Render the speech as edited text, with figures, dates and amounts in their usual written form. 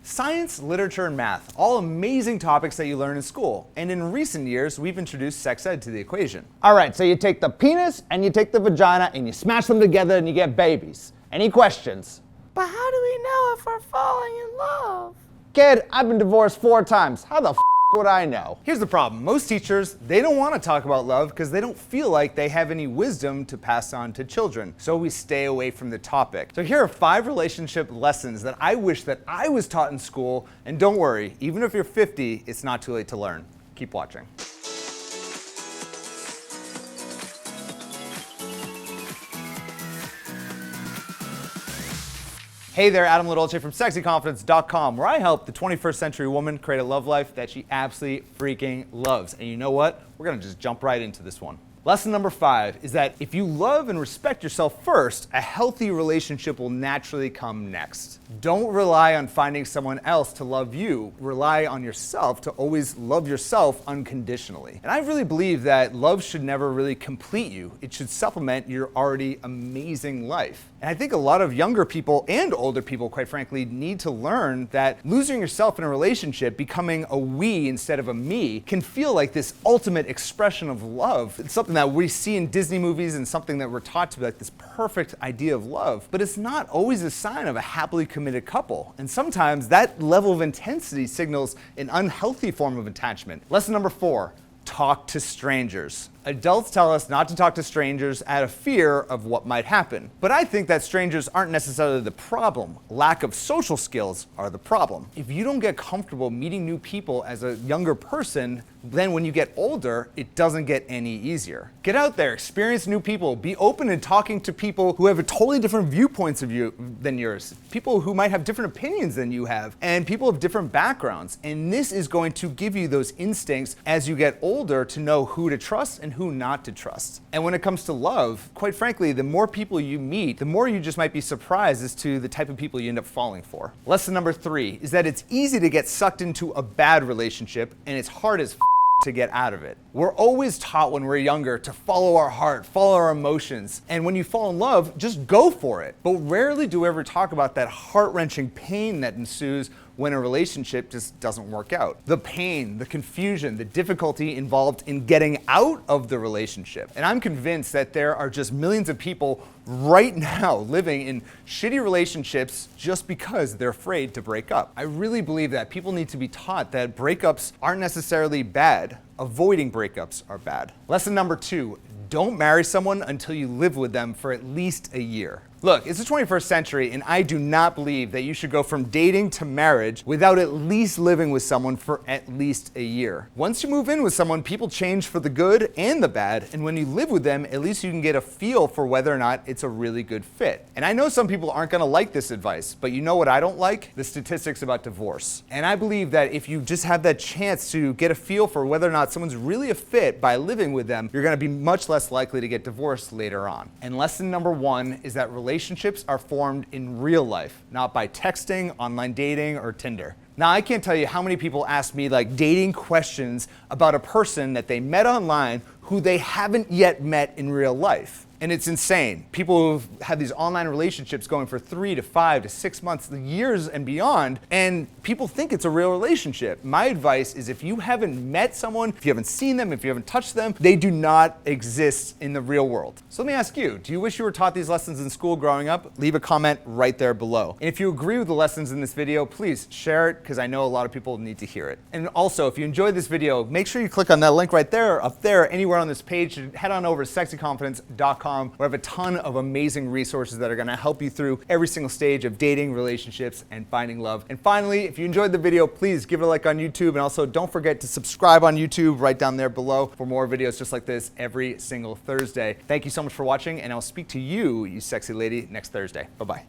Science, literature, and math, all amazing topics that you learn in school. And in recent years, we've introduced sex ed to the equation. All right, so you take the penis and you take the vagina and you smash them together and you get babies. Any questions? But how do we know if we're falling in love? Kid, I've been divorced 4 times. How the would I know? Here's the problem. Most teachers, they don't want to talk about love because they don't feel like they have any wisdom to pass on to children. So we stay away from the topic. So here are 5 relationship lessons that I wish that I was taught in school. And don't worry, even if you're 50, it's not too late to learn. Keep watching. Hey there, Adam Lidolce from sexyconfidence.com, where I help the 21st century woman create a love life that she absolutely freaking loves. And you know what? We're gonna just jump right into this one. Lesson number 5 is that if you love and respect yourself first, a healthy relationship will naturally come next. Don't rely on finding someone else to love you. Rely on yourself to always love yourself unconditionally. And I really believe that love should never really complete you. It should supplement your already amazing life. And I think a lot of younger people and older people, quite frankly, need to learn that losing yourself in a relationship, becoming a we instead of a me, can feel like this ultimate expression of love. It's something that we see in Disney movies and something that we're taught to be like this perfect idea of love. But it's not always a sign of a happily committed couple. And sometimes that level of intensity signals an unhealthy form of attachment. Lesson number 4, talk to strangers. Adults tell us not to talk to strangers out of fear of what might happen. But I think that strangers aren't necessarily the problem. Lack of social skills are the problem. If you don't get comfortable meeting new people as a younger person, then when you get older, it doesn't get any easier. Get out there, experience new people, be open to talking to people who have a totally different viewpoints of you than yours, people who might have different opinions than you have, and people of different backgrounds. And this is going to give you those instincts as you get older to know who to trust and who not to trust. And when it comes to love, quite frankly, the more people you meet, the more you just might be surprised as to the type of people you end up falling for. Lesson number 3 is that it's easy to get sucked into a bad relationship, and it's hard as to get out of it. We're always taught when we're younger to follow our heart, follow our emotions. And when you fall in love, just go for it. But rarely do we ever talk about that heart-wrenching pain that ensues when a relationship just doesn't work out. The pain, the confusion, the difficulty involved in getting out of the relationship. And I'm convinced that there are just millions of people right now living in shitty relationships just because they're afraid to break up. I really believe that people need to be taught that breakups aren't necessarily bad. Avoiding breakups are bad. Lesson number 2, don't marry someone until you live with them for at least a year. Look, it's the 21st century, and I do not believe that you should go from dating to marriage without at least living with someone for at least a year. Once you move in with someone, people change for the good and the bad, and when you live with them, at least you can get a feel for whether or not it's a really good fit. And I know some people aren't gonna like this advice, but you know what I don't like? The statistics about divorce. And I believe that if you just have that chance to get a feel for whether or not someone's really a fit by living with them, you're gonna be much less likely to get divorced later on. And lesson number 1 is that relationships are formed in real life, not by texting, online dating, or Tinder. Now, I can't tell you how many people ask me like dating questions about a person that they met online who they haven't yet met in real life. And it's insane. People who've had these online relationships going for 3 to 5 to 6 months, years and beyond, and people think it's a real relationship. My advice is if you haven't met someone, if you haven't seen them, if you haven't touched them, they do not exist in the real world. So let me ask you, do you wish you were taught these lessons in school growing up? Leave a comment right there below. And if you agree with the lessons in this video, please share it because I know a lot of people need to hear it. And also, if you enjoyed this video, make sure you click on that link right there, up there, anywhere on this page. Head on over to sexyconfidence.com. We have a ton of amazing resources that are going to help you through every single stage of dating, relationships, and finding love. And finally, if you enjoyed the video, please give it a like on YouTube. And also don't forget to subscribe on YouTube right down there below for more videos just like this every single Thursday. Thank you so much for watching, and I'll speak to you, you sexy lady, next Thursday. Bye-bye.